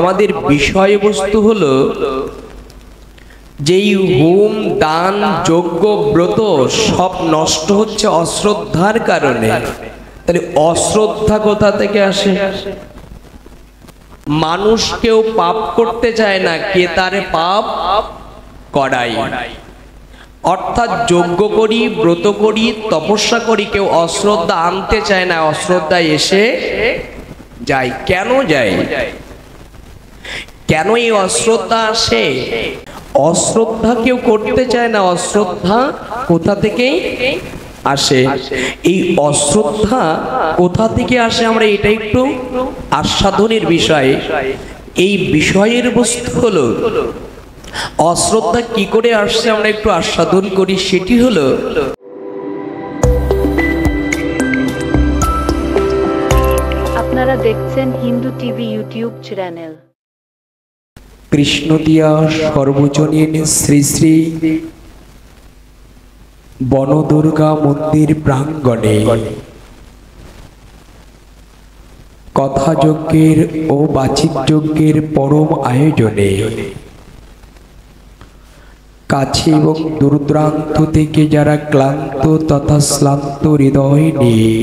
আমাদের বিষয়বস্তু হলো যেই হোম দান যজ্ঞ ব্রত সব নষ্ট হচ্ছে অশ্রদ্ধার কারণে। তাহলে অশ্রদ্ধা কোথা থেকে আসে? মানুষ কেউ পাপ করতে চায় না, কে তারে পাপ করাই। অর্থাৎ যজ্ঞ করি, ব্রত করি, তপস্যা করি, কেউ অশ্রদ্ধা আনতে চায় না, অশ্রদ্ধা এসে যায়। কেন যায়? কেন এই অশ্রদ্ধা আসে? অশ্রদ্ধা কেউ করতে চায় না, অশ্রদ্ধা কোথা থেকে আসে? এই অশ্রদ্ধা কোথা থেকে আসে আমরা এটা একটু আস্বাদনের বিষয়। এই বিষয়ের বস্তু হলো অশ্রদ্ধা কি করে আসছে আমরা একটু আস্বাদন করি। সেটি হলো আপনারা দেখছেন হিন্দু টিভি ইউটিউব চ্যানেল। কৃষ্ণদিয়া সর্বজনীন শ্রী শ্রী বনদুর্গা মন্দির প্রাঙ্গণে কথাযজ্ঞের ও বাচিক যজ্ঞের পরম আয়োজনে কাছে এবং দূরদূরান্ত থেকে যারা ক্লান্ত তথা শ্রান্ত হৃদয় নিয়ে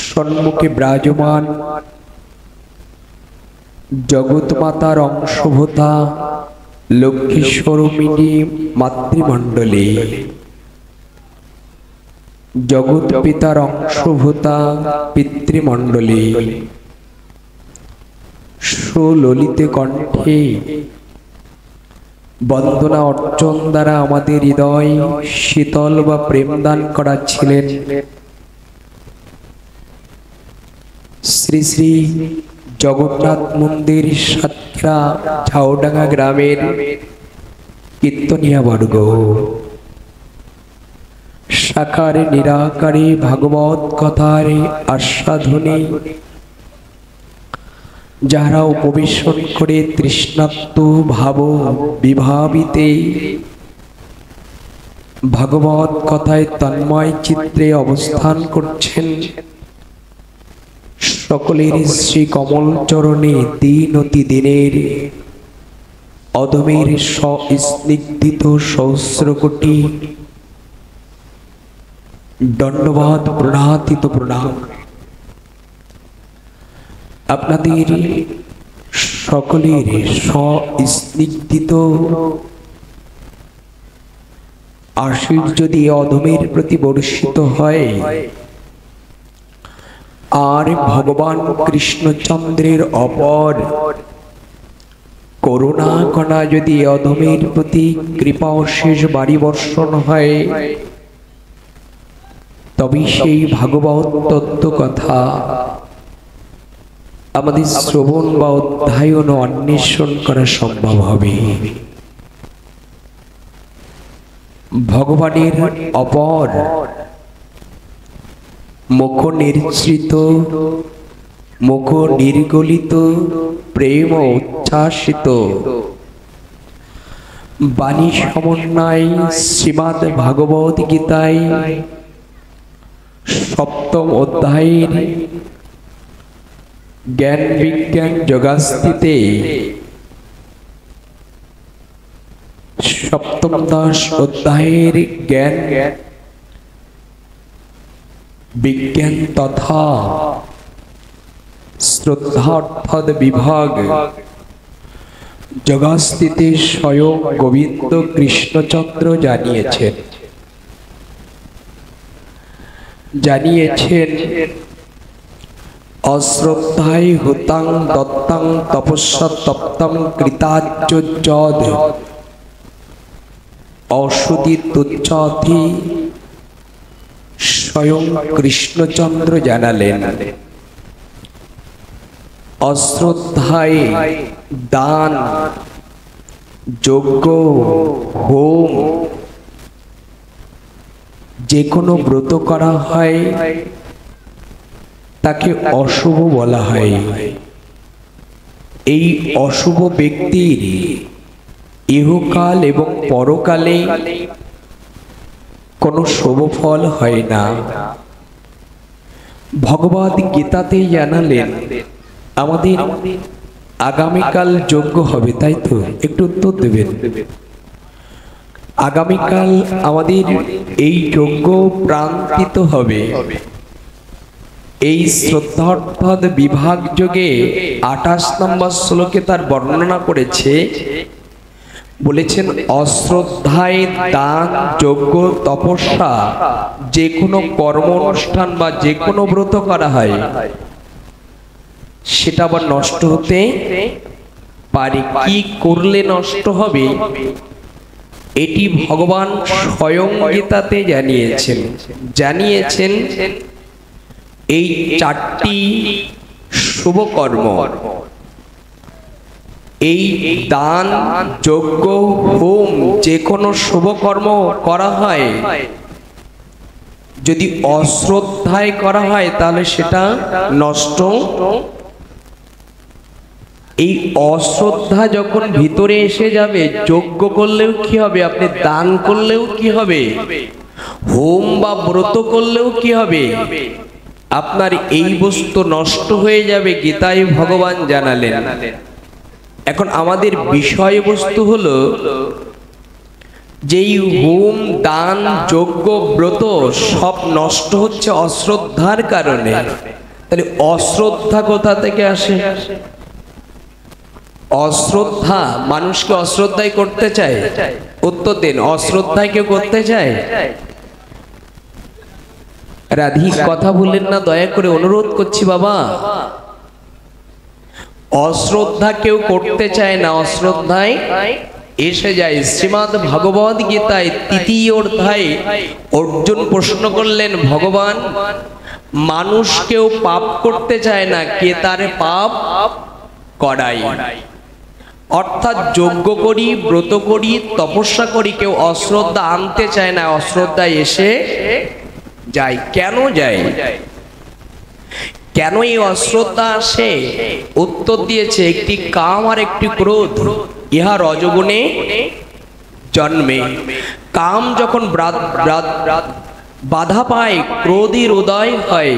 সম্মুখে বিরাজমান জগৎ মাতার অংশভূতা লক্ষ্মীস্বরূপিণী মাতৃমণ্ডলী, জগৎ পিতার অংশভূতা পিতৃমণ্ডলী সুললিত কণ্ঠে বন্দনা অর্চন দ্বারা আমাদের হৃদয় শীতল বা প্রেমদান করাচ্ছিলেন শ্রী শ্রী জগন্নাথ মন্দির সাতক্ষীরা ঝাউডাঙ্গা গ্রামের কীর্তনিয়া বর্গ। সাকারে নিরাকারে ভাগবত কথার আস্বাদনে যারা উপবেশন করে তৃষ্ণার্ত ভাব বিভাবিতে ভাগবত কথায় তন্ময় চিত্রে অবস্থান করছেন, সকলের শ্রী কমল চরণে দিন অতি দিনের অদমের স্নিগ্ধিত সহস্র কোটি দণ্ডবাদ প্রণাতিত প্রণাম। আপনাদের সকলের স্নিগ্ধিত আশীষ যদি অধমের প্রতি বর্ষিত হয়, আর ভগবান কৃষ্ণচন্দ্রের অপর করুণা কণা যদি অধমের প্রতি কৃপা অশেষ বাড়ি বর্ষণ হয়, তবে সেই ভাগবত তত্ত্ব কথা আমাদের শ্রবণ বা অধ্যয়ন ও অন্বেষণ করা সম্ভব হবে। ভগবানের অপর মুখ নির্জৃত মুখ নির্গলিত প্রেম উচ্ছ্বাসিত বাণী সমন্বয় শ্রীমদ্ ভাগবত গীতায় সপ্তম অধ্যায়ের জ্ঞান বিজ্ঞান যোগাস্তিতে সপ্তম দশ অধ্যায়ের জ্ঞান বিজ্ঞান তথা শ্রদ্ধার্থদ বিভাগ যোগাস্তিতে স্বয়ং গোবিন্দ কৃষ্ণচন্দ্র জানিয়েছেন অশ্রদ্ধায় হুতাং দত্তাং তপস্যা তপ্তং কৃতাজ্জোজ্জদ অসুদি তুচ্ছাধি। স্বয়ং কৃষ্ণচন্দ্র জানালেন অশ্রদ্ধায় দান যজ্ঞ হোম যে কোনো ব্রত করা হয় তাকে অশুভ বলা হয়। এই অশুভ ব্যক্তির ইহকাল এবং পরকালে কোনো শুভ ফল হয় না। ভগবদ গীতাতে জানালেন আমাদের আগামীকাল যজ্ঞ হবে, তাই তো? একটু উত্তর দেবেন। আগামীকাল আমাদের এই যজ্ঞ প্রান্তিত হবে। এই শ্রদ্ধার্থ বিভাগ যোগে 28 নম্বর শ্লোকে তার বর্ণনা করেছে, বলেছেন অশ্রদ্ধায় দান, যজ্ঞ, তপস্যা যে কোনো কর্ম অনুষ্ঠান বা যে কোনো ব্রত করা হয় সেটা আবার নষ্ট হতে পারে। কি করলে নষ্ট হবে এটি ভগবান স্বয়ং গীতাতে জানিয়েছেন এই 4টি শুভ কর্ম, এই দান, যজ্ঞ, হোম যে কোনো শুভ কর্ম করা হয় যদি অশ্রদ্ধায় করা হয় তাহলে সেটা নষ্ট। এই অশ্রদ্ধা যখন ভিতরে এসে যাবে, যজ্ঞ করলেও কি হবে, আপনি দান করলেও কি হবে, হোম বা ব্রত করলেও কি হবে, আপনার এই বস্তু নষ্ট হয়ে যাবে। গীতায় ভগবান জানালেন। এখন আমাদের বিষয়বস্তু হলো যেই হোম, দান, যজ্ঞ, ব্রত সব নষ্ট হচ্ছে অশ্রদ্ধার কারণে। তাহলে অশ্রদ্ধা কোথা থেকে আসে? অশ্রদ্ধা, মানুষকে অশ্রদ্ধায় করতে চায়। উত্তর দিন, অশ্রদ্ধায় কেউ করতে চায়? রাধি কথা বললেন না, দয়া করে অনুরোধ করছি বাবা। অশ্রদ্ধা কেউ করতে চায় না, অশ্রদ্ধায় এসে যায়। শ্রীমদ্ ভগবদ গীতায় 3য় অধ্যায়ে অর্জুন প্রশ্ন করলেন, ভগবান মানুষ কেউ পাপ করতে চায় না, কে তারে পাপ করায়? অর্থাৎ যজ্ঞ করি, ব্রত করি, তপস্যা করি, কেউ অশ্রদ্ধা আনতে চায় না, অশ্রদ্ধায় এসে যায়। কেন যায়? কেন এই অশ্রদ্ধা আসে? উত্তর দিয়েছে, একটি কাম আর একটি ক্রোধ, ইহা রজগুণে জন্মে। কাম যখন বাধা পায় ক্রোধের উদয় হয়,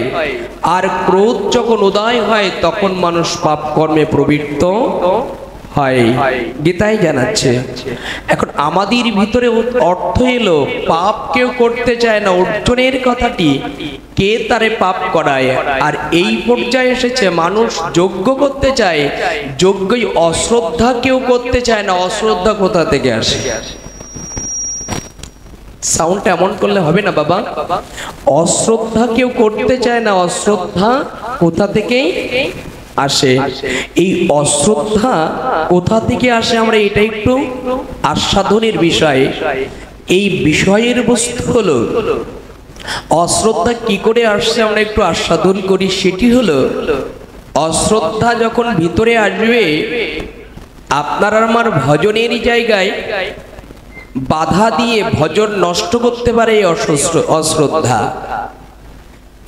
আর ক্রোধ যখন উদয় হয় তখন মানুষ পাপ কর্মে প্রবৃত্ত হয়। গীতায় জানাচ্ছে। এখন আমাদের ভিতরে অর্থ এলো পাপ কেউ করতে চায় না, অর্জুনের কথাটি, কে তারে পাপ করায়? আর এই পর্যায়ে এসেছে মানুষ যজ্ঞ করতে চায়, যজ্ঞই অশ্রদ্ধা কেউ করতে চায় না। অশ্রদ্ধা কোথা থেকে আসে? সাউন্ডটা এমন করলে হবে না বাবা। অশ্রদ্ধা কেউ করতে চায় না, অশ্রদ্ধা কোথা থেকে আসে? এই অশ্রদ্ধা কোথা থেকে আসে আমরা এটা একটু আস্বাদনের বিষয়। এই বিষয়ের বস্তু হলো অশ্রদ্ধা কি করে আসছে আমরা একটু আস্বাদন করি। সেটি হলো অশ্রদ্ধা যখন ভিতরে আসবে, আপনার আমার ভজনেরই জায়গায় বাধা দিয়ে ভজন নষ্ট করতে পারে এই অশ্রদ্ধা।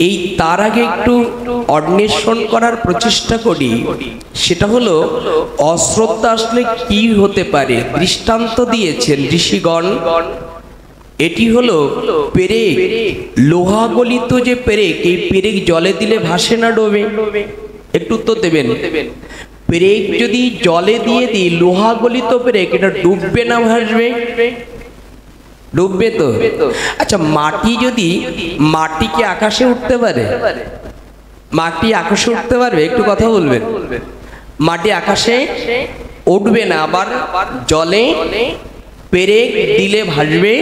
এই তার আগে একটু অন্বেষণ করার প্রচেষ্টা করি। সেটা হলো অশ্রদ্ধা আসলে কি হতে পারে। দৃষ্টান্ত দিয়েছেন ঋষিগণ। এটি হলো পেরেক, লোহা গলিত যে পেরেক, এই পেরেক জলে দিলে ভাসে না ডোবে? একটু উত্তর দেবেন। পেরেক যদি জলে দিয়ে দিই, লোহা গলিত পেরেক, এটা ডুববে না ভাসবে? ডুববে তো। আচ্ছা, মাটি যদি, মাটি কি আকাশে উঠতে পারে? মাটি আকাশে উঠতে পারবে? একটু কথা বলবেন। মাটি আকাশে উঠবে না। আবার জলে পেরেক দিলে ভাসবে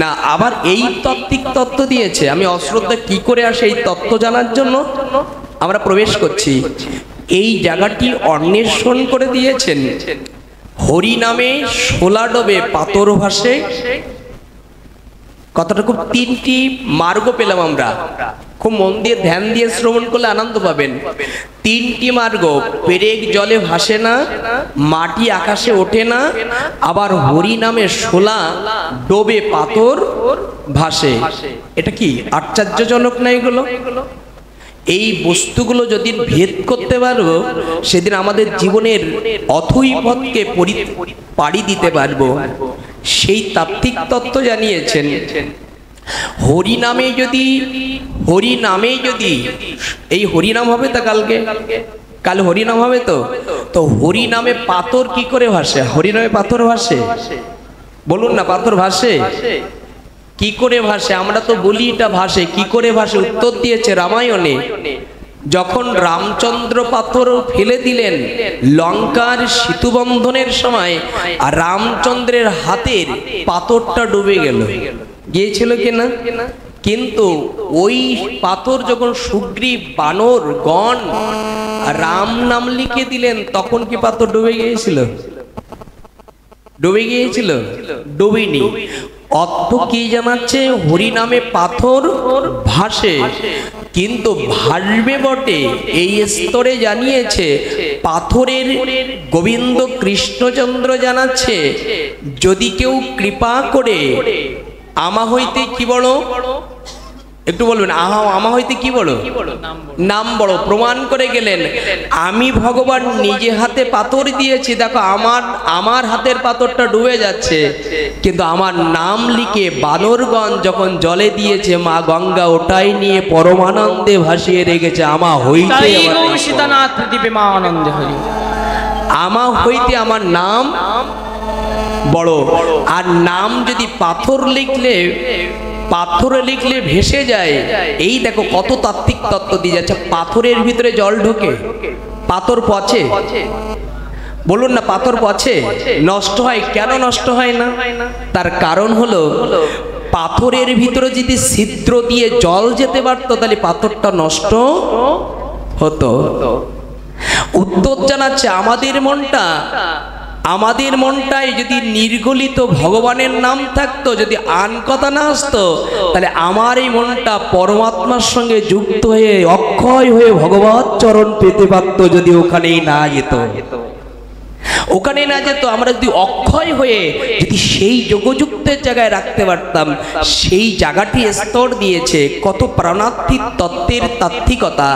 না। আবার এই তাত্ত্বিক তত্ত্ব দিয়েছে। আমি অশ্রদ্ধা কি করে আসে এই তত্ত্ব জানার জন্য আমরা প্রবেশ করছি। এই জায়গাটি অন্বেষণ করে দিয়েছেন। হরি নামে শোলা ডোবে পাথর ভাসে। কথাটা খুব 3টি মার্গ পেলাম আমরা। খুব মন দিয়ে ধ্যান দিয়ে শ্রবণ করলে আনন্দ পাবেন। 3টি মার্গ। পেরেক জলে ভাসে না, মাটি আকাশে ওঠে না, আবার হরি নামে শোলা ডোবে পাথর ভাসে। এটা কি আশ্চর্যজনক না এগুলো? এই বস্তুগুলো যদি ভেদ করতে পারবো, সেদিন আমাদের জীবনের অথৈ পথকে পাড়ি দিতে পারবো। সেই তাত্ত্বিক তত্ত্ব জানিয়েছেন। হরি নামে যদি এই হরিনাম হবে তা কালকে কাল হরিনাম হবে তো, তো হরিনামে পাথর কি করে ভাসে? হরিনামে পাথর ভাসে? বলুন না, পাথর ভাসে? কি করে ভাসে? আমরা তো বলি এটা ভাসে, কি করে ভাসে? উত্তর দিয়েছে রামায়ণে, যখন রামচন্দ্র পাথর ফেলে দিলেন লঙ্কার সেতুবন্ধনের সময়, আর রামচন্দ্রের হাতের পাথরটা ডুবে গেল, গিয়েছিল কিনা? কিন্তু ওই পাথর যখন সুগ্রীব বানর গণ রাম নাম লিখে দিলেন, তখন কি পাথর ডুবে গিয়েছিল? ডুবে গিয়েছিল? ডুবেনি। অর্থ কি জানাচ্ছে? হরিনামে পাথর ভাসে, কিন্তু ভাসবে বটে এই স্তরে জানিয়েছে পাথরের গোবিন্দ কৃষ্ণচন্দ্র জানাচ্ছে, যদি কেউ কৃপা করে আমা হইতে কি বড়, একটু বলবেন, আমা হইতে কি বড়? নাম বড়। প্রমাণ করে গেলেন, আমি ভগবান নিজে হাতে পাথর দিয়েছি, দেখো আমার হাতের পাথরটা ডুবে যাচ্ছে, কিন্তু আমার নাম লিখে বানরগণ যখন জলে দিয়েছে, মা গঙ্গা ওটাই নিয়ে পরমানন্দে ভাসিয়ে রেখেছে। আমা হইতে আমা হইতে আমার নাম বড়। আর নাম যদি পাথরে লিখলে ভেসে যায়। এই দেখো কত তাত্ত্বিক তত্ত্ব দিয়ে যাচ্ছে। পাথরের ভিতরে জল ঢোকে, পাথর পচে? বলুন না, পাথর পচে, নষ্ট হয়। কেন নষ্ট হয় না? তার কারণ হলো পাথরের ভিতরে যদি ছিদ্র দিয়ে জল যেতে পারতো, তাহলে পাথরটা নষ্ট হতো। উত্তর জানাচ্ছে আমাদের মনটায় যদি নির্গলিত ভগবানের নাম থাকতো, যদি আন কথা না আসতো, তাহলে আমার এই মনটা পরমাত্মার সঙ্গে যুক্ত হয়ে অক্ষয় হয়ে ভগবত চরণ পেতে পারত। যদি ওখানেই না যেত, আমরা যদি অক্ষয় হয়ে যদি সেই যোগযুক্তের জায়গায় রাখতে পারতাম, সেই জায়গাটি স্তর দিয়েছে কত প্রাণাত্মিক তত্ত্বের তাত্ত্বিকতা।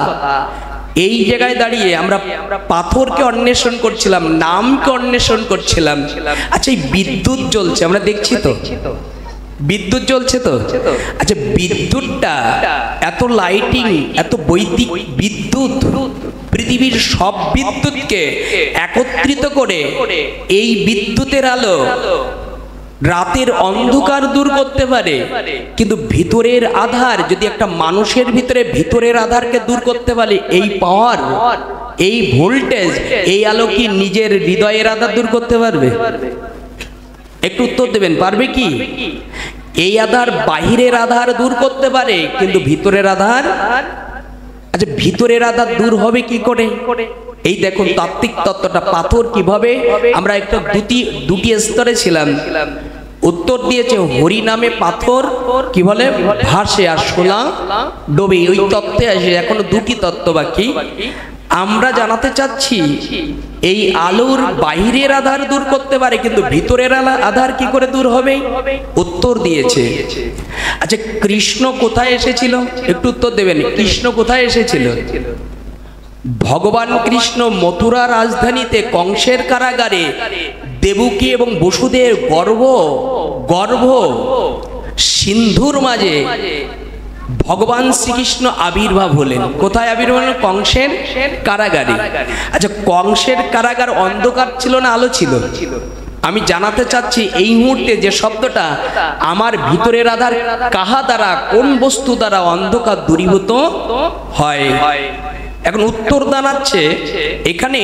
এই জায়গায় দাঁড়িয়ে আমরা পাথরকে অন্বেষণ করছিলাম, নামকে অন্বেষণ করছিলাম। আচ্ছা, এই বিদ্যুৎ জ্বলছে, আমরা দেখছি তো, বিদ্যুৎ জ্বলছে তো। আচ্ছা, বিদ্যুৎটা এত লাইটিং, এত বৈদ্যুতিক বিদ্যুৎ, পৃথিবীর সব বিদ্যুৎকে একত্রিত করে এই বিদ্যুতের আলো রাতের অন্ধকার দূর করতে পারে, কিন্তু ভিতরের আধার, যদি একটা মানুষের ভিতরের আধারকে দূর করতে পারে, এই পাওয়ার, এই ভোল্টেজ, এই আলো কি নিজের হৃদয়ের আধার দূর করতে পারবে? একটু উত্তর দেবেন, পারবে কি? এই আধার বাহিরের আধার দূর করতে পারে, কিন্তু ভিতরের আধার, আচ্ছা ভিতরের আধার দূর হবে কি করে? এই দেখুন তাত্ত্বিক তত্ত্বটা। পাথর কিভাবে, আমরা একটা দুটি স্তরে ছিলাম। উত্তর দিয়েছে হরি নামে পাথর কি বলে? ভাসে, আর সোলা ডোবে। ওই তত্ত্বে আসে। এখনো দুটি তত্ত্ব বাকি। আমরা জানাতে চাচ্ছি এই আলোর বাহিরের আধার দূর করতে পারে, কিন্তু ভিতরের আধার কি করে দূর হবে? উত্তর দিয়েছে। আচ্ছা, কৃষ্ণ কোথায় এসেছিল? একটু উত্তর দেবেন, কৃষ্ণ কোথায় এসেছিল? ভগবান কৃষ্ণ মথুরা রাজধানীতে কংসের কারাগারে দেবকী এবং বসুদেব গর্ভ সিন্ধুর মাঝে ভগবান শ্রীকৃষ্ণ আবির্ভাব হলেন। কোথায় আবির্ভাব হলেন? কংসের কারাগারে। আচ্ছা, কংসের কারাগার অন্ধকার ছিল না আলো ছিল? আমি জানাতে চাচ্ছি এই মুহূর্তে যে শব্দটা, আমার ভিতরের আধার কাহা দ্বারা, কোন বস্তু দ্বারা অন্ধকার দূরীভূত হয়? এখন উত্তর জানাচ্ছে এখানে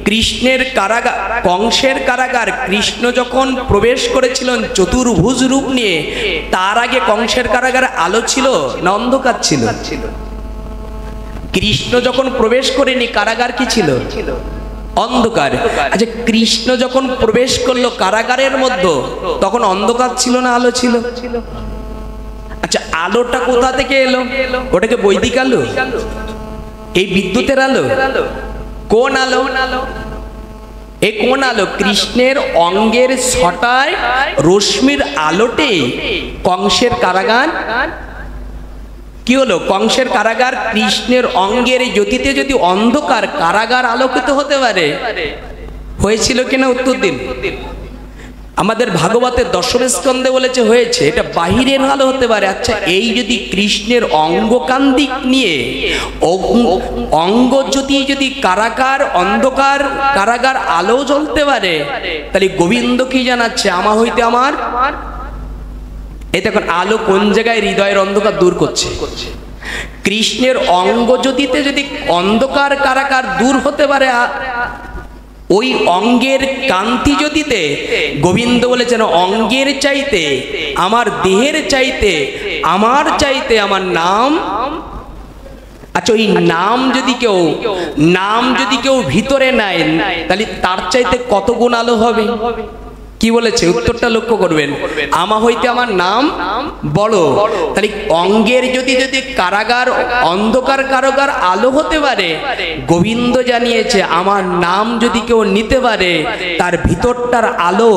কৃষ্ণের কারাগার, কংসের কারাগার, কৃষ্ণ যখন প্রবেশ করেছিলেন চতুর্ভুজ রূপ নিয়ে, তার আগে কংসের কারাগারে আলো ছিল না অন্ধকার ছিল? কৃষ্ণ যখন প্রবেশ করেনি, কারাগার কি ছিল? অন্ধকার। আচ্ছা, কৃষ্ণ যখন প্রবেশ করলো কারাগারের মধ্যে, তখন অন্ধকার ছিল না আলো ছিল? আচ্ছা, আলোটা কোথা থেকে এলো? ওটাকে বৈদিক আলো? এই বিদ্যুতের আলো? কোন আলো? এই কোন আলো? কৃষ্ণের অঙ্গের ছটায় রশ্মির আলোতে কংসের কারাগার কি হলো? কংসের কারাগার কৃষ্ণের অঙ্গের জ্যোতিতে যদি অন্ধকার, কারাগার আলোকিত হতে পারে, হয়েছিল কিনা? উত্তর দিন। আমাদের ভাগবতের দশম স্কন্ধে বলেছে হয়েছে, এটা বাহিরের আলো হতে পারে। আচ্ছা, এই যদি কৃষ্ণের অঙ্গকান্দিক নিয়ে অঙ্গ যদি কারাগার অন্ধকার কারাগার আলো জ্বলতে পারে, তাহলে গোবিন্দ কি জানাচ্ছে? আমা হইতে আমার। এই দেখুন আলো কোন জায়গায় হৃদয়ের অন্ধকার দূর করছে। কৃষ্ণের অঙ্গ যদি অন্ধকার কারাগার দূর হতে পারে, ওই অঙ্গের কান্তি যদিতে গোবিন্দ বলেছেন অঙ্গের চাইতে, আমার দেহের চাইতে, আমার চাইতে আমার নাম। আচ্ছা, ওই নাম যদি কেউ ভিতরে নেয়, তাহলে তার চাইতে কত গুণ আলো হবে? কি বলেছে? উত্তরটা লক্ষ্য করবেন। আমা হইতে আমার নাম বড়। তাহলে অঙ্গের যদি কারাগার অন্ধকার কারাগার আলো হতে পারে, গোবিন্দ জানিয়েছে আমার নাম যদি কেউ নিতে পারে, তার ভিতরটার আলো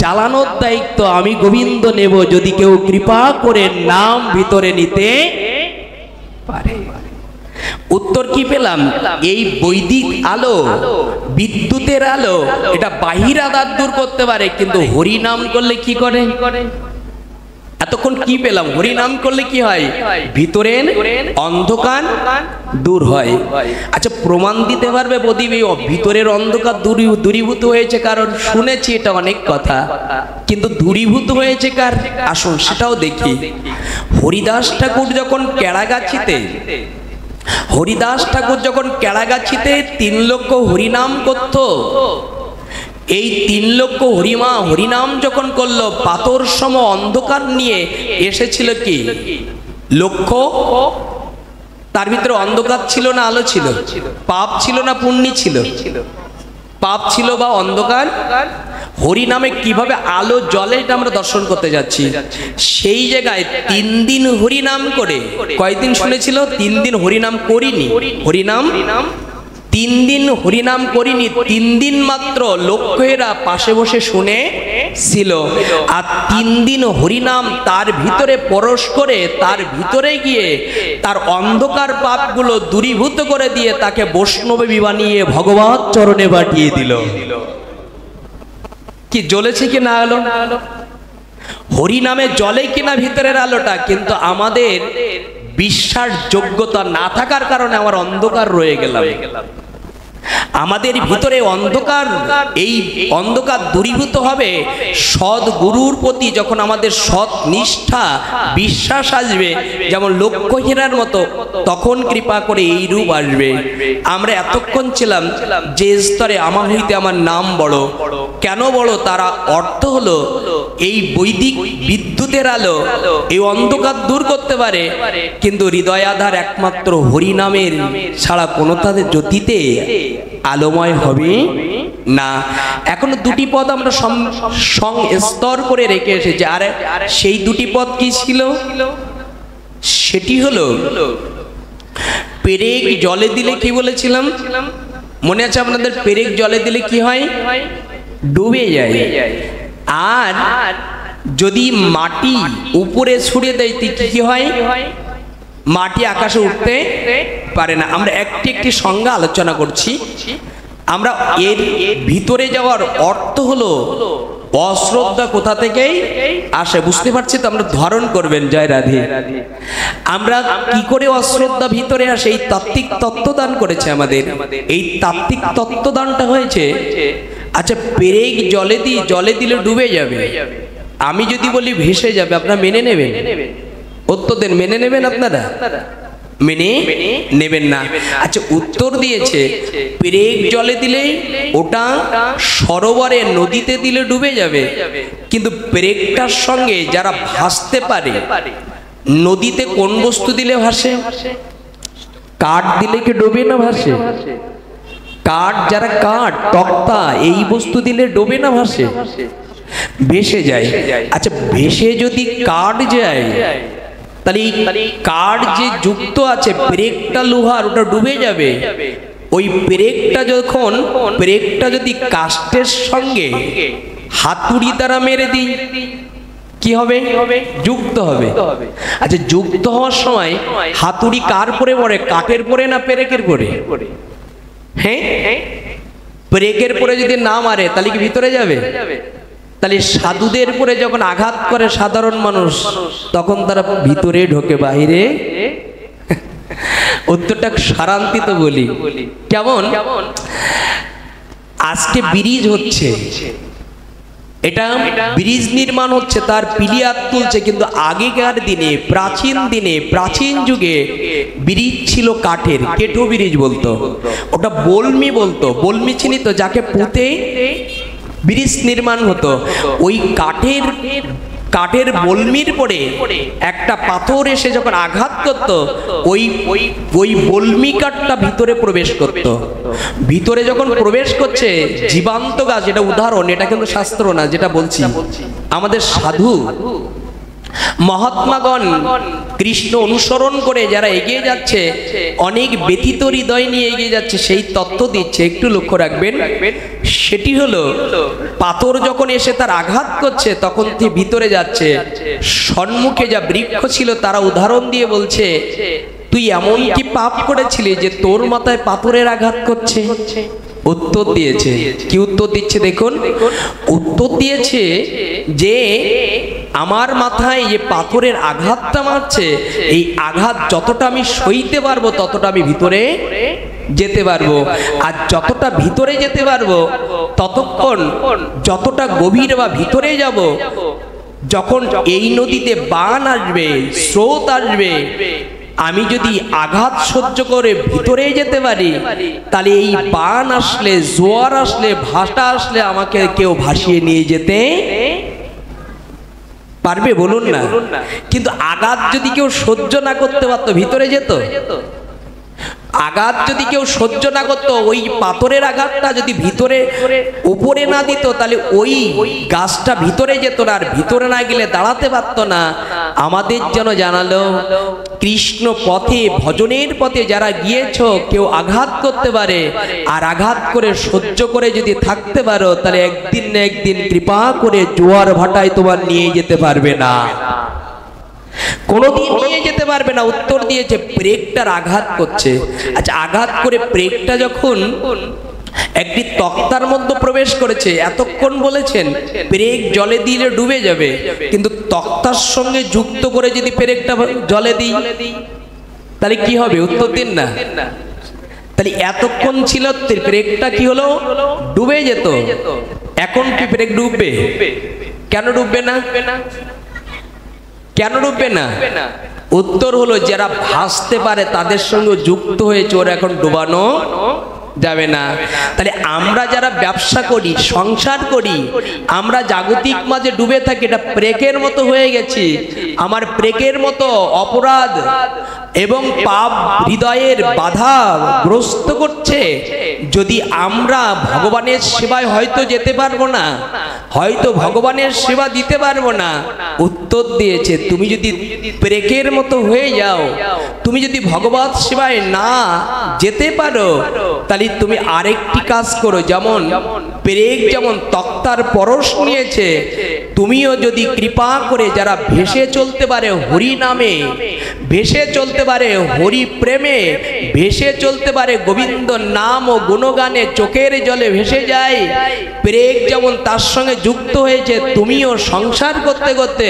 জ্বালানোর দায়িত্ব আমি গোবিন্দ নেব, যদি কেউ কৃপা করে নাম ভিতরে নিতে পারে। উত্তর কি পেলাম? এই বৈদিক আলো, বিদ্যুতের আলো, এটা বাহির আধার দূর করতে পারে, কিন্তু হরি নাম করলে কি করে? এতক্ষণ কি পেলাম? হরি নাম করলে কি হয়? ভিতরের অন্ধকার দূর হয়। আচ্ছা, প্রমাণ দিতে পারবে বদিবি ভিতরের অন্ধকার দূরীভূত হয়েছে? কারণ শুনেছি এটা অনেক কথা, কিন্তু দূরীভূত হয়েছে কার? আসুন সেটাও দেখি। হরিদাস ঠাকুর যখন কেড়াগাছিতে 3 লক্ষ হরিনাম করত, এই 3 লক্ষ হরিনাম যখন করলো, পাথর সম অন্ধকার নিয়ে এসেছিল কি লক্ষ্য? তার ভিতরে অন্ধকার ছিল না আলো ছিল? পাপ ছিল না পুণ্য ছিল? পাপ ছিল বা অন্ধকার? হরিনামে কিভাবে আলো জ্বলে এটা আমরা দর্শন করতে যাচ্ছি। সেই জায়গায় 3 দিন হরিনাম করে, কয়দিন শুনেছিল? 3 দিন হরিনাম করিনি। 3 দিন হরিনাম করিনি, 3 দিন মাত্র লোকেরা পাশে বসে শুনে ছিল। আর 3 দিন হরিনাম তার ভিতরে পরশ করে, তার ভিতরে গিয়ে তার অন্ধকার পাপগুলো দূরীভূত করে দিয়ে তাকে বৈষ্ণবী বানিয়ে ভগবত চরণে পাঠিয়ে দিল। কি জ্বলেছে কি না আলো? হরিনামে জ্বলে কিনা ভিতরের আলোটা? কিন্তু আমাদের বিশ্বাসযোগ্যতা না থাকার কারণে আমার অন্ধকার রয়ে গেলাম। আমাদের ভিতরে অন্ধকার, এই অন্ধকার দূরীভূত হবে সৎ গুরুর প্রতি যখন আমাদের সৎ নিষ্ঠা বিশ্বাস আসবে, যেমন লক্ষ্যহীনার মতো, তখন কৃপা করে এই রূপ আসবে। আমরা এতক্ষণ ছিলাম যে স্তরে আমা হইতে আমার নাম বড়। কেন বড়? তারা অর্থ হলো এই বৈদিক বিদ্যুতের আলো এই অন্ধকার দূর করতে পারে, কিন্তু হৃদয় আধার একমাত্র হরিনামের ছাড়া কোনো তাদের জ্যোতিতে আলোময় হবে না। এখনো 2টি পদ আমরা স্তর করে রেখে এসেছি। আর সেই 2টি পদ কি ছিল? সেটি হলো পেরেক জলে দিলে, কি বলেছিলাম মনে আছে আপনাদের? পেরেক জলে দিলে কি হয়? ডুবে যায়। আর যদি মাটি উপরে ছুড়ে দেয় কি হয়? মাটি আকাশে উঠতে পারে না। আমরা একটি সংজ্ঞা আলোচনা করছি। আমরা এর ভিতরে যাওয়ার অর্থ হলো অশ্রদ্ধা কোথা থেকেই আসে, বুঝতে পারছি তো? আমরা ধারণ করবেন। জয় রাধে। আমরা কি করে অশ্রদ্ধা ভিতরে আসে? এই তাত্ত্বিক তত্ত্বদান করেছে আমাদের। এই তাত্ত্বিক তত্ত্বদানটা হয়েছে, আচ্ছা পেরেক জলে দিলে ডুবে যাবে, আমি যদি বলি ভেসে যাবে, আপনারা মেনে নেবেন? উত্তর দেন, মেনে নেবেন আপনারা? মেনে নেবেন না। আচ্ছা, উত্তর দিয়েছে পেরেক জলে দিলে ওটা সরোবরে নদীতে দিলে ডুবে যাবে, কিন্তু পেরেকটার সঙ্গে যারা ভাসতে পারে, নদীতে কোন বস্তু দিলে ভাসে? কাঠ দিলে কি ডুবে না ভাসে? কাঠ, যারা কাঠ তক্তা এই বস্তু দিলে ডোবে না ভাসে? ভেসে যায়। আচ্ছা, ভেসে যদি কাঠ যায়, তাহলে কাঠ যে যুক্ত আছে পেরেকটা লোহার, ওটা ডুবে যাবে। ওই পেরেকটা যদি কাষ্ঠের সঙ্গে হাতুড়ি দ্বারা মেরে দিই, কি হবে? যুক্ত হবে। আচ্ছা, যুক্ত হওয়ার সময় হাতুড়ি কার পরে পড়ে? কাঠের পরে না পেরেকের পরে? হ্যাঁ, ব্রেকের পরে যদি না মারে তাহলে কি ভিতরে যাবে? তাহলে সাধুদের পরে যখন আঘাত করে সাধারণ মানুষ তখন তারা ভিতরে ঢোকে, বাইরে। উত্তরটা সারান্তিত বলি। কেমন? আজকে ব্রিজ হচ্ছে, এটা ব্রিজ নির্মাণ হচ্ছে, তার পিলিয়ার তুলছে, কিন্তু আগেকার দিনে প্রাচীন যুগে ব্রিজ ছিল কাঠের, কেটো ব্রিজ বলতো, ওটা বলমি বলতো। বলমি চিনি তো, যাকে পুঁতে ব্রিজ নির্মাণ হতো। ওই কাঠের বলমির পরে একটা পাথর এসে যখন আঘাত করত, ওই বলমি কাঠটা ভিতরে প্রবেশ করত। ভিতরে যখন প্রবেশ করছে, জীবান্ত গাছ, এটা উদাহরণ, এটা কিন্তু শাস্ত্র না, যেটা বলছি আমাদের সাধু মহাত্মাগণ কৃষ্ণ অনুসরণ করে যারা এগিয়ে যাচ্ছে, অনেক ব্যথিত হৃদয় নিয়ে এগিয়ে যাচ্ছে, সেই তত্ত্ব দিচ্ছে। একটু লক্ষ্য রাখবেন, সেটি হলো পাথর যখন এসে তার আঘাত করছে তখন ভিতরে যাচ্ছে। সম্মুখে যা বৃক্ষ ছিল তারা উদাহরণ দিয়ে বলছে, তুই এমন কি পাপ করেছিলি যে তোর মাথায় পাথরের আঘাত করছে? উত্তর দিয়েছে, কি উত্তর দিচ্ছে দেখুন। উত্তর দিয়েছে যে আমার মাথায় যে পাথরের আঘাতটা মারছে, এই আঘাত যতটা আমি সইতে পারবো ততটা আমি ভিতরে যেতে পারবো, আর যতটা ভিতরে যেতে পারবো ততক্ষণ যতটা গভীর বা ভিতরে যাব, যখন এই নদীতে বান আসবে, স্রোত আসবে, আমি যদি আঘাত সহ্য করে ভিতরে যেতে পারি, তাহলে এই বান আসলে, জোয়ার আসলে, ভাটা আসলে আমাকে কেউ ভাসিয়ে নিয়ে যেতে পারবে? বলুন না। কিন্তু আঘাত যদি কেউ সহ্য না করতে পারতো, ভিতরে যেত? আঘাত যদি কেউ সহ্য না করতো, ওই পাথরের আঘাতটা যদি ভিতরে উপরে না দিত, তাহলে ওই গাছটা ভিতরে যেত না, আর ভিতরে না গেলে দাঁড়াতে পারত না। আমাদের যেন জানালো, কৃষ্ণ পথে, ভজনের পথে যারা গিয়েছ, কেউ আঘাত করতে পারে, আর আঘাত করে সহ্য করে যদি থাকতে পারো, তাহলে একদিন না একদিন কৃপা করে জোয়ার ভাটায় তোমার নিয়ে যেতে পারবে না, কোনদিন নিয়ে যেতে পারবে না। উত্তর দিয়েছে, ব্রেকটার আঘাত করছে। আচ্ছা, আঘাত করে ব্রেকটা যখন একটি তক্তার মধ্যে প্রবেশ করেছে, এতক্ষণ বলেছেন ব্রেক জলে দিলে ডুবে যাবে, কিন্তু তক্তার সঙ্গে যুক্ত করে যদি ব্রেকটা জলে দিই তাহলে কি হবে? উত্তর দিন না। তাহলে এতক্ষণ ছিল ব্রেকটা কি হলো? ডুবে যেত। এখন কি ব্রেক ডুববে? কেন ডুববে না? কেন ডুববে না? উত্তর হলো, যারা ভাসতে পারে তাদের সঙ্গে যুক্ত হয়েছে, ওরা এখন ডুবানো যাবে না। তাহলে আমরা যারা ব্যবসা করি, সংসার করি, আমরা জাগতিক মাঝে ডুবে থাকি, এটা ব্রেকের মতো হয়ে গেছি। আমার ব্রেকের মতো অপরাধ এবং পাপ হৃদয়ের বাধা গ্রস্ত করছে। যদি আমরা ভগবানের সেবায় হয়তো যেতে পারবো না, হয়তো ভগবানের সেবা দিতে পারবো না। উত্তর দিয়েছে, তুমি যদি ব্রেকের মতো হয়ে যাও, তুমি যদি ভগবত সেবায় না যেতে পারো, তাহলে তুমি আরেকটি কাজ করো। যেমন ব্রেক যেমন তক্তার পরশ নিয়েছে, তুমিও যদি কৃপা করে যারা ভেসে চলতে পারে হরি নামে, ভেসে চলতে পারে হরি প্রেমে, ভেসে চলতে পারে গোবিন্দ নাম ও গুণগানে, চোখের জলে ভেসে যায়, ব্রেক যেমন তার সঙ্গে যুক্ত হয়েছে, তুমিও সংসার করতে করতে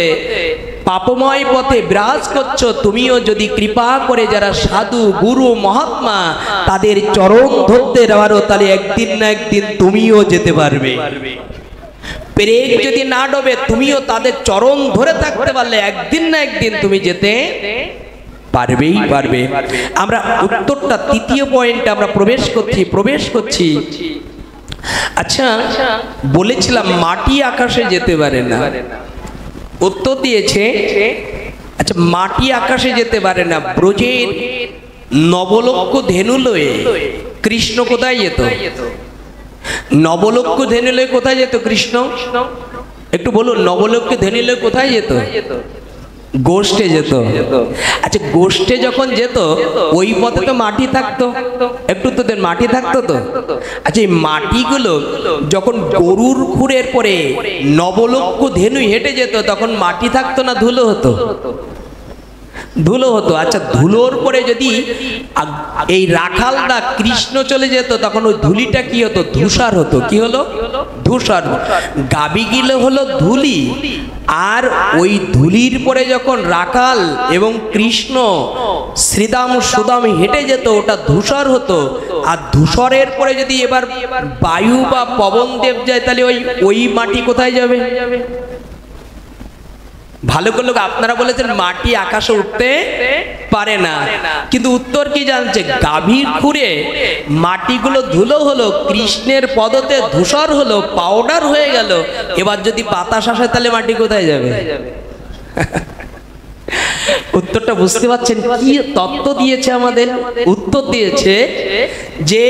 পাপময় পথে বিরাজ করছো, তুমিও যদি কৃপা করে যারা সাধু গুরু মহাত্মা তাদের চরণ ধরতে পারো, তাহলে একদিন না একদিন তুমিও যেতে পারবে। ব্রেক যদি না ডোবে, তুমিও তাদের চরণ ধরে থাকতে পারলে একদিন না একদিন তুমি যেতে পারবেই পারবে। আমরা উত্তরটা তৃতীয় পয়েন্টে আমরা প্রবেশ করছি। আচ্ছা, বলেছিলাম মাটি আকাশে যেতে পারে না। উত্তর দিয়েছে, আচ্ছা মাটি আকাশে যেতে পারে না। ব্রজের নবলক্ষ ধেনু লয়ে কৃষ্ণ কোথায় যেত? নবলক্ষ ধেনু লয়ে কোথায় যেত কৃষ্ণ? একটু বলুন, নবলক্ষ ধেনু লয়ে কোথায় যেত? গোষ্ঠে যেত। আচ্ছা, গোষ্ঠে যখন যেত ওই পথে তো মাটি থাকতো, একটু তো মাটি থাকতো তো। আচ্ছা, এই মাটিগুলো যখন গরুর খুরের পরে নবলক্ষ ধেনু হেঁটে যেত, তখন মাটি থাকতো না ধুলো হতো? ধুলো হতো। আচ্ছা, ধুলোর পরে যদি এই রাখালদা কৃষ্ণ চলে যেত, তখন ওই ধুলিটা কি হতো? ধূসর হতো। কি হলো? ধূসর। গাবি গিলে হলো ধুলি, আর ওই ধুলির পরে যখন রাখাল এবং কৃষ্ণ শ্রীদাম সুদাম হেঁটে যেত, ওটা ধূসর হতো। আর ধূসরের পরে যদি এবার বায়ু বা পবন দেব যায়, তাহলে ওই মাটি কোথায় যাবে? ভালো করে লোক আপনারা বলেছেন মাটি আকাশে উঠতে পারে না, কিন্তু উত্তর কি জানছে? গাভীর খুঁড়ে মাটিগুলো ধুলো হলো, কৃষ্ণের পদতে ধূসর হলো, পাউডার হয়ে গেল। এবার যদি বাতাস আসে, তাহলে মাটি কোথায় যাবে? উত্তরটা বুঝতে পারছেন? কি তত্ত্ব দিয়েছে আমাদের? উত্তর দিয়েছে যে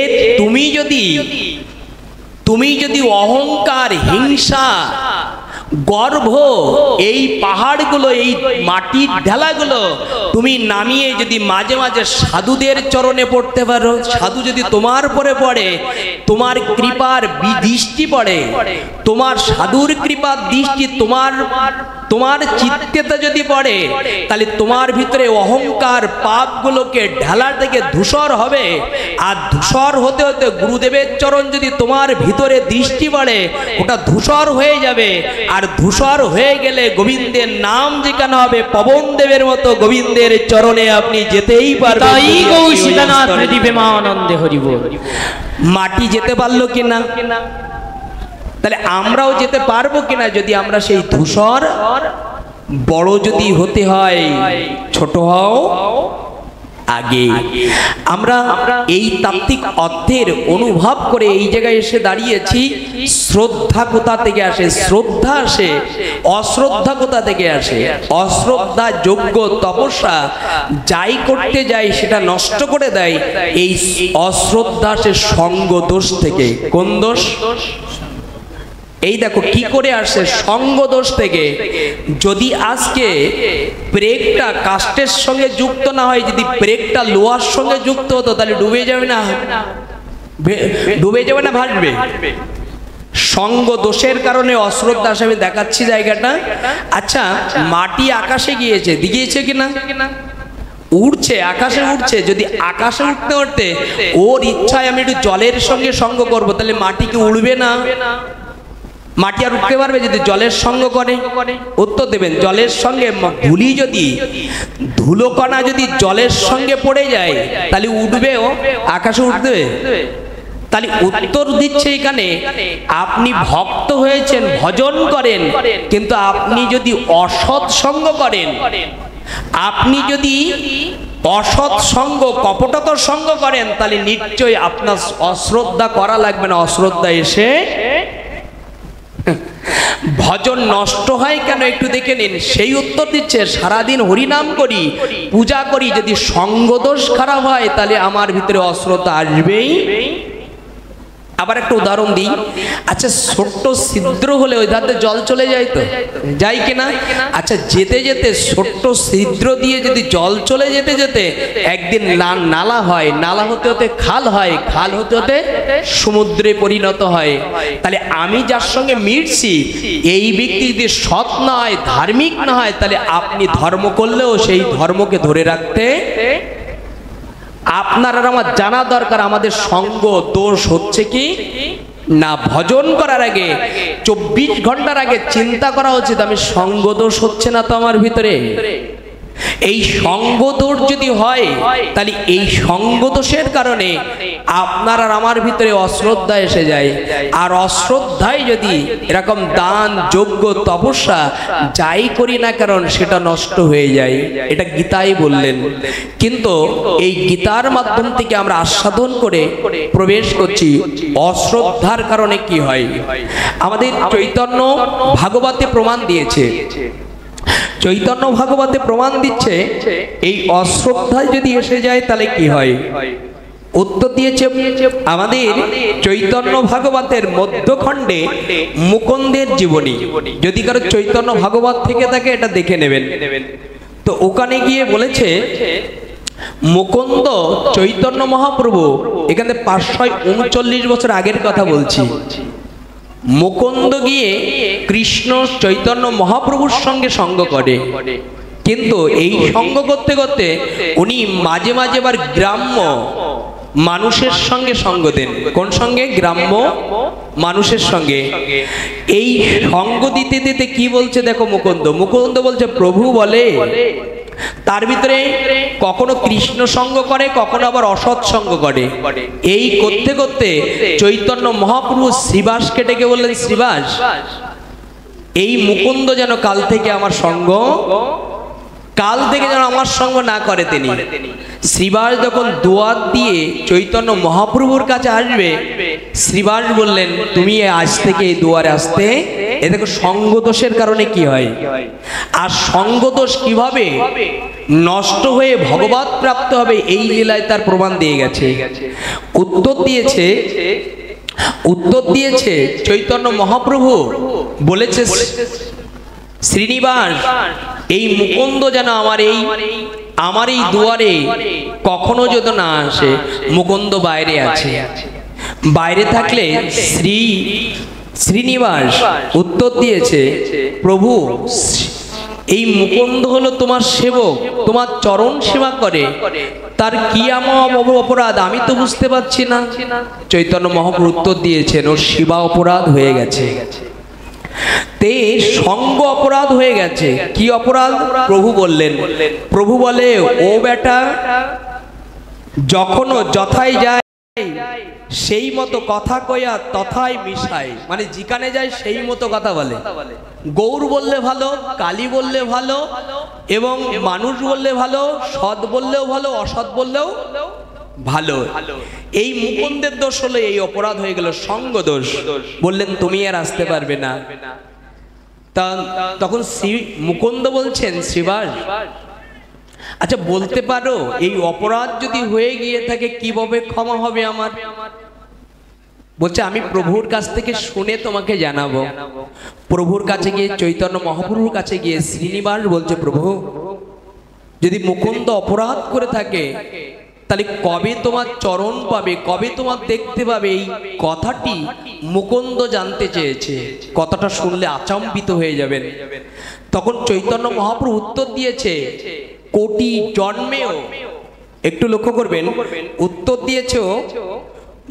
তুমি যদি অহংকার, হিংসা, গর্ভ, এই পাহাড়গুলো, এই মাটির ঢেলাগুলো তুমি নামিয়ে যদি মাঝে মাঝে সাধুদের চরণে পড়তে পারো, সাধু যদি তোমার পরে পড়ে, তোমার কৃপার দৃষ্টি পড়ে, তোমার সাধুর কৃপার দৃষ্টি তোমার চিত্তেতে যদি পড়ে, তাহলে তোমার ভিতরে অহংকার পাপগুলোকে ঢেলা থেকে ধূসর হবে। আর ধূসর হতে হতে গুরুদেবের চরণ যদি তোমার ভিতরে দৃষ্টি পড়ে, ওটা ধূসর হয়ে যাবে। আর ধূসর হয়ে গেলে গোবিন্দের নাম যেখানে হবে, পবন দেবের মতো গোবিন্দের চরণে আপনি যেতেই পারবেন। মাটি যেতে পারলো কিনা? তাহলে আমরাও যেতে পারবো কিনা? যদি আমরা সেই ধূসর, বড় যদি হতে হয়, ছোট হও আগে। আমরা এই তাত্ত্বিক অর্থের অনুভব করে এই জায়গায় এসে দাঁড়িয়েছি। শ্রদ্ধা কোথা থেকে আসে? শ্রদ্ধা আসে। অশ্রদ্ধা কোথা থেকে আসে? অশ্রদ্ধা যোগ্য তপস্যা যাই করতে যায় সেটা নষ্ট করে দেয়। এই অশ্রদ্ধা আসে সঙ্গ দোষ থেকে। কোন দোষ? এই দেখো কি করে আসে, সঙ্গ দোষ থেকে। যদি আজকে ব্রেকটা কাস্টের সঙ্গে যুক্ত না হয়, যদি ব্রেকটা লোহার সঙ্গে যুক্ত হতো, তাহলে ডুবে যাবে না? ডুবে যাবে না ভাসবে? সঙ্গ দোষের কারণে অশ্রদ্ধা আসে। আমি দেখাচ্ছি জায়গাটা। আচ্ছা, মাটি আকাশে গিয়েছে, দিয়েছে কিনা? উড়ছে, আকাশে উঠছে। যদি আকাশে উঠতে উঠতে ওর ইচ্ছায় আমি একটু জলের সঙ্গে সঙ্গ করব, তাহলে মাটি কি উড়বে না? মাটি আর উঠতে পারবে যদি জলের সঙ্গ করে? উত্তর দেবেন, জলের সঙ্গে ধুলি, যদি ধুলোকণা যদি জলের সঙ্গে পড়ে যায়, তাহলে উঠবেও, আকাশে উঠবে? তাহলে উত্তর দিচ্ছে এখানে, আপনি ভক্ত হয়েছেন, ভজন করেন, কিন্তু আপনি যদি অসৎ সঙ্গ করেন, আপনি যদি অসৎ সঙ্গ, কপটতার সঙ্গ করেন, তাহলে নিশ্চয়ই আপনার অশ্রদ্ধা করা লাগবে না। অশ্রদ্ধা এসে ভজন নষ্ট হয় কেন একটু দেখে নিন। সেই উত্তর দিচ্ছে, সারাদিন হরিনাম করি, পূজা করি, যদি সঙ্গদোষ খারাপ হয়, তাহলে আমার ভিতরে অশ্রদ্ধা আসবেই। আবার একটা উদাহরণ দিই। আচ্ছা, ছোট্ট ছিদ্র হলে ওই ধারে জল চলে যায় তো, যায় কিনা? আচ্ছা, যেতে যেতে ছোট্ট ছিদ্র দিয়ে যদি জল চলে যেতে যেতে একদিন নালা হয়, নালা হতে হতে খাল হয়, খাল হতে হতে সমুদ্রে পরিণত হয়। তাহলে আমি যার সঙ্গে মিশছি, এই ব্যক্তি যদি সৎ না হয়, ধার্মিক না হয়, তাহলে আপনি ধর্ম করলেও সেই ধর্মকে ধরে রাখতে আপনার আর আমার জানা দরকার, আমাদের সঙ্গ দোষ হচ্ছে কি না। ভজন করার আগে 24 ঘন্টার আগে চিন্তা করা উচিত, আমি সঙ্গ দোষ হচ্ছে না তো আমার ভিতরে। এই সঙ্গ দোষ যদি হয়, তাহলে এই সঙ্গ দোষের কারণে আপনার আর আমার ভিতরে অশ্রদ্ধা এসে যায়। আর অশ্রদ্ধায় যদি এরকম দান, যজ্ঞ, তপস্যা যাই করি না কারণ সেটা নষ্ট হয়ে যায়। এটা গীতাই বললেন। কিন্তু এই গীতার মাধ্যম থেকে আমরা আস্বাদন করে প্রবেশ করছি অশ্রদ্ধার কারণে কি হয়। আমাদের চৈতন্য ভাগবতে প্রমাণ দিয়েছে। চৈতন্য ভাগবতে প্রমাণ দিচ্ছে এই অশ্রদ্ধায় যদি এসে যায় তাহলে কি হয়। উত্তর দিয়েছে আমাদের চৈতন্য ভাগবতের মধ্যখণ্ডে মুকুন্দের জীবনী। যদি কারো চৈতন্য ভাগবত থেকে থাকে এটা দেখে নেবেন। তো ওখানে গিয়ে বলেছে মুকুন্দ চৈতন্য মহাপ্রভু, এখানে 539 বছর আগের কথা বলছি। মুকুন্দ গিয়ে কৃষ্ণ চৈতন্য মহাপ্রভুর সঙ্গে সঙ্গ করে। কিন্তু এই সঙ্গ করতে করতে উনি মাঝে মাঝে আবার গ্রাম্য মানুষের সঙ্গে সঙ্গ দেন। কোন সঙ্গে? গ্রাম্য মানুষের সঙ্গে। এই সঙ্গ দিতে দিতে কি বলছে দেখো মুকুন্দ। মুকুন্দ বলছে প্রভু বলে, তার ভিতরে কখনো কৃষ্ণ সঙ্গ করে, কখনো আবার অসৎ সঙ্গ করে। এই করতে করতে চৈতন্য মহাপ্রভু শ্রীবাসকে ডেকে বললেন, শ্রীবাস, এই মুকুন্দ যেন কাল থেকে আমার সঙ্গ না করে। তিনি শ্রীবাস যখন দুয়ার দিয়ে চৈতন্য মহাপ্রভুর কাছে আসবে, শ্রীবাস বললেন, তুমি আজ থেকে এই দুয়ারে আসতে। এ দেখো সঙ্গদোষের কারণে কি হয়, আর সঙ্গদোষ কিভাবে নষ্ট হয়ে ভগবৎ প্রাপ্ত হবে, এই লীলায় তার প্রমাণ দিয়ে গেছে। উত্তর দিয়েছে চৈতন্য মহাপ্রভু বলেছে, শ্রীনিবাস, এই মুকুন্দ যেন আমার এই দুয়ারে কখনো যদি না আসে। মুকুন্দ বাইরে আছে, বাইরে থাকলে শ্রীনিবাস উত্তর দিয়েছে, প্রভু, এই মুকুন্দ হলো তোমার সেবক, তোমার চরণ সেবা করে, তার কি আমার অপরাধ আমি তো বুঝতে পারছি না। চৈতন্য মহাপ্রভু উত্তর দিয়েছেন, ওর সেবা অপরাধ হয়ে গেছে, তে সঙ্গ অপরাধ হয়ে গেছে। কি অপরাধ? প্রভু বললেন, প্রভু বলে, ও বেটা, যখনও যথাই যায় সেই মতো কথা কয়া তথায় মিশায়, মানে যেখানে যায় সেই মতো কথা বলে। গৌর বললে ভালো, কালী বললে ভালো, এবং মানুষ বললে ভালো, সৎ বললেও ভালো, অসৎ বললেও ভালো। এই মুকুন্দের দোষ হলো, এই অপরাধ হয়ে গেল সঙ্গ দোষ। বললেন তুমি আর আসতে পারবে না। তখন মুকুন্দ বলছেন, শ্রীবাস, আচ্ছা বলতে পারো এই অপরাধ যদি হয়ে গিয়ে থাকে কিভাবে ক্ষমা হবে আমার? বলছে, আমি প্রভুর কাছ থেকে শুনে তোমাকে জানাবো। প্রভুর কাছে গিয়ে, চৈতন্য মহাপ্রভুর কাছে গিয়ে শ্রীনিবাস বলছে, প্রভু, যদি মুকুন্দ অপরাধ করে থাকে তাহলে কবে তোমার চরণ পাবে, কবে তোমার দেখতে পাবে? এই কথাটি মুকুন্দ জানতে চেয়েছে। কথাটা শুনলে আচম্বিত হয়ে যাবেন। তখন চৈতন্য মহাপ্রভু উত্তর দিয়েছে, কোটি জন্মেও, একটু লক্ষ্য করবেন, উত্তর দিয়েছে,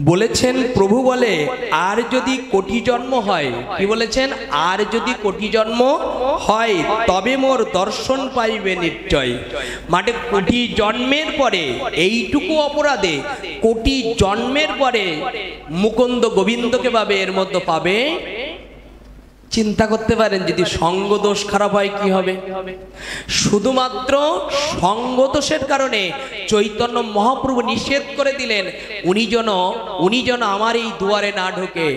বলেছেন প্রভু বলে, আর যদি কোটি জন্ম হয়, কি বলেছেন? আর যদি কোটি জন্ম হয় তবে মোর দর্শন পাইবে নিশ্চয়। মানে কোটি জন্মের পরে এইটুকু অপরাধে কোটি জন্মের পরে মুকুন্দ গোবিন্দকে পাবে, এর মধ্যে পাবে। চিন্তা করতে পারেন যদি সঙ্গ দোষ খারাপ হয় কি হবে। শুধুমাত্র সঙ্গ দোষের কারণে চৈতন্য মহাপ্রভু নিষেধ করে দিলেন, উনি যেন আমার এই দুয়ারে না ঢোকে।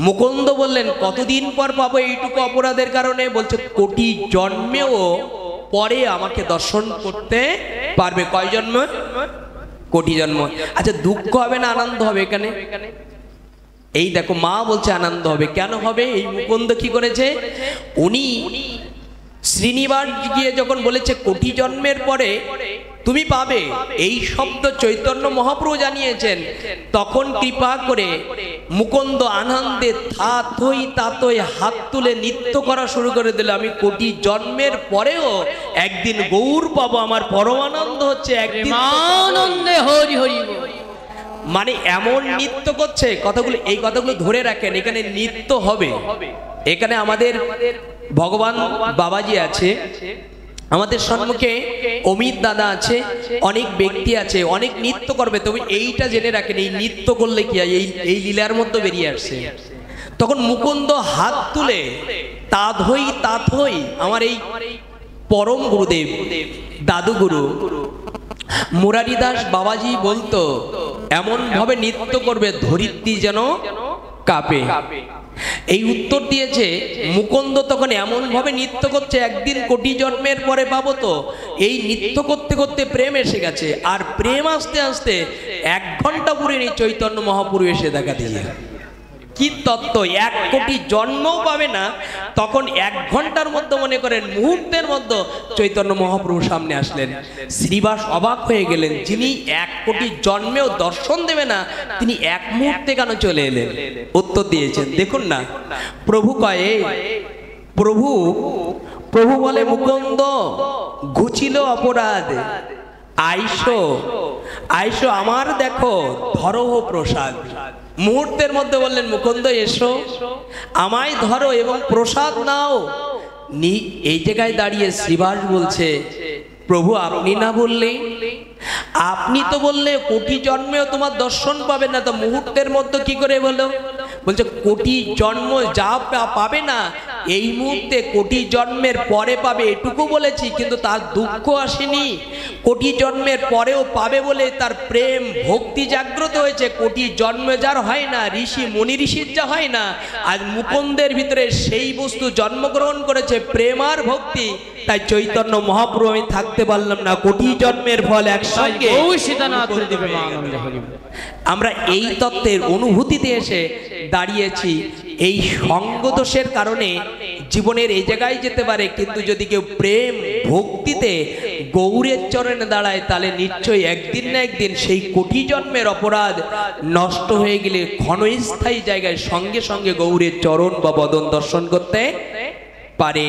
মুকুন্দ বললেন, কতদিন পর পাবো এইটুকু অপরাধের কারণে? বলছে, কোটি জন্মেও পরে আমাকে দর্শন করতে পারবে। কয় জন্ম? কোটি জন্ম। আচ্ছা, দুঃখ হবে না আনন্দ হবে এখানে? এই দেখো, মা বলছে আনন্দ হবে। কেন হবে? এই মুকুন্দ কি করেছে? উনি শ্রীনিবাস গিয়ে যখন বলেছে কোটি জন্মের পরে তুমি পাবে, এই শব্দ চৈতন্য মহাপ্রভু জানিয়েছেন, তখন কৃপা করে মুকুন্দ আনন্দে তাতই তাতই হাত তুলে নৃত্য করা শুরু করে দিল। আমি কোটি জন্মের পরেও একদিন গৌর পাবো, আমার পরম আনন্দ হচ্ছে, একদিন আনন্দে হরি হরি। মানে এমন নৃত্য করছে, কথাগুলো, এই কথাগুলো ধরে রাখেন, এখানে নৃত্য হবে। এখানে আমাদের ভগবান বাবাজি আছে, আমাদের সম্মুখে অমিত দাদা আছে, অনেক ব্যক্তি আছে, অনেক নৃত্য করবে। তবে এইটা জেনে রাখেন, এই নৃত্য করলে কি হয়, এই লীলার মধ্যে বেরিয়ে আসছে। তখন মুকুন্দ হাত তুলে তাথই আমার এই পরম গুরুদেব দাদুগুরু মুরারি দাস বাবাজি বলতো, এমন ভাবে নৃত্য করবে ধরিত্রী যেন কাঁপে। এই উত্তর দিয়েছে মুকুন্দ তখন এমন ভাবে নৃত্য করছে, একদিন কোটি জন্মের পরে পাবো। তো এই নৃত্য করতে করতে প্রেম এসে গেছে, আর প্রেম আস্তে আস্তে 1 ঘন্টা পুরে নেই চৈতন্য মহাপ্রভু এসে দেখা দিয়ে। কি তত্ত্ব! 1 কোটি জন্মও পাবে না, তখন 1 ঘন্টার মধ্যে, মনে করেন মুহূর্তের মধ্যে চৈতন্য মহাপ্রভু সামনে আসলেন। শ্রীবাস অবাক হয়ে গেলেন, যিনি 1 কোটি জন্মেও দর্শন দেবে না, তিনি 1 মুহূর্তে কেন চলে এলেন? উত্তর দিয়েছেন, দেখুন না, প্রভু কয়ে, প্রভু বলে মুকুন্দ ঘুচিল অপরাধ, আইসো আইসো আমার দেখো ধরো প্রসাদ। মুহূর্তের মধ্যে বললেন মুকুন্দ এসো আমায় ধরো এবং প্রসাদ নাও। এই জায়গায় দাঁড়িয়ে শ্রীবাস বলছে প্রভু আপনি না বললে, আপনি তো বললে কোটি জন্মেও তোমার দর্শন পাবে না, তো মুহূর্তের মধ্যে কি করে বলো? বলছে কোটি জন্ম যা পাবে না এই মুহূর্তে কোটি জন্মের পরে পাবে এটুকু বলেছি, কিন্তু তার দুঃখ আসেনি। কোটি জন্মের পরেও পাবে বলে তার প্রেম ভক্তি জাগ্রত হয়েছে। কোটি জন্মে যার হয় না, ঋষি মনি ঋষির যা হয় না, আজ মুকুন্দের ভিতরে সেই বস্তু জন্মগ্রহণ করেছে, প্রেম আর ভক্তি। তাই চৈতন্য মহাপ্রভু আমি থাকতে পারলাম না, কোটি জন্মের ফল একসঙ্গে আমরা এই তত্ত্বের অনুভূতিতে এসে দাঁড়িয়েছি। এই সঙ্গদোষের কারণে জীবনের এই জায়গায় যেতে পারে, কিন্তু যদি কেউ প্রেম ভক্তিতে গৌরের চরণে দাঁড়ায় তাহলে নিশ্চয়ই একদিন না একদিন সেই কোটি জন্মের অপরাধ নষ্ট হয়ে গেলে ক্ষণস্থায়ী জায়গায় সঙ্গে সঙ্গে গৌরের চরণ বা বদন দর্শন করতে পারে।